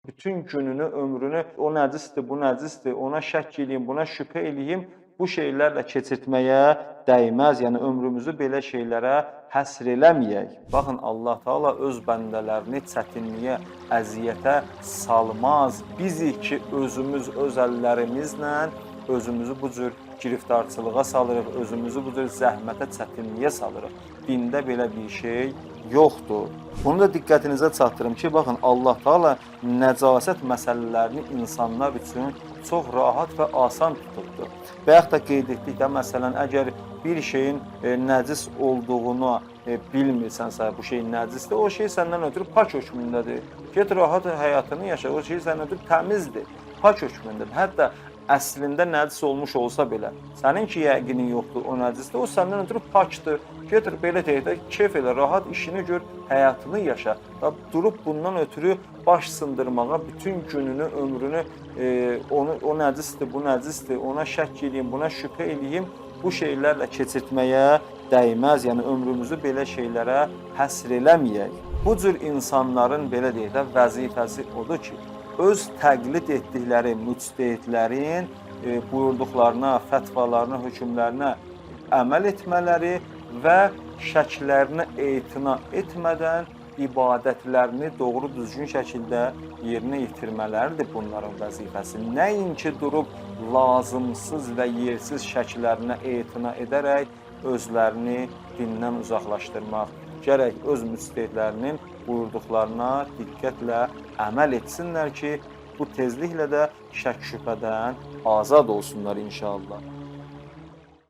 bütün gününü, ömrünü o nəcisdir, bu nəcisdir, ona şəkk eləyim, buna şübhə eləyim, bu şeylərlə keçirtməyə dəyməz. Yəni ömrümüzü belə şeylərə həsr eləməyək. Baxın, Allah Taala öz bəndələrini çətinliyə, əziyyətə salmaz. Bizik ki, özümüz öz əllərimizlə özümüzü bu cür giriftarçılığa salırıq, özümüzü bu cür zəhmətə, çətinliyə salırıq. Dində belə bir şey yoxdur. Bunu da diqqətinizə çatdırım ki, baxın, Allah Taala nəcasət məsələlərini insanlar üçün çox rahat və asan tutubdur. Və yaxud da qeyd etdikdə, məsələn, əgər bir şeyin nəcis olduğunu bilmirsənsə, bu şey nəcisdir, o şey səndən ötürü pak hökmündədir. Get rahat həyatını yaşa, o şey səndən ötürü təmizdir, pak hökmündədir. Hətta əslində nəcis olmuş olsa belə, sənin ki yəqinin yoxdur, o nəcisdir, o səndən ötürü pakdır. Getir belə deyək də, keyf elə, rahat işini gör, həyatını yaşa. Və durub bundan ötürü baş sındırmağa, bütün gününü, ömrünü o nəcisdir, bu nəcisdir, ona şəkk eləyim, buna şübhə eləyim, bu şeylərlə keçirtməyə dəyməz. Yəni ömrümüzü belə şeylərə həsr eləməyək. Bu cür insanların belə deyək də vəzifəsi odur ki, öz təqlid etdikləri müctehidlərin buyurduqlarına, fətvalarına, hökmlərinə əməl etmələri və şəklərinə etina etmədən ibadətlərini doğru düzgün şəkildə yerinə yetirmələridir bunların vəzifəsi. Nəinki durub lazımsız və yersiz şəklərinə etina edərək özlərini dindən uzaqlaşdırmaq. Gərək öz müctehidlərinin buyurduqlarına diqqətlə əməl etsinlər ki, bu tezliklə də şəkk şübhədən azad olsunlar inşallah.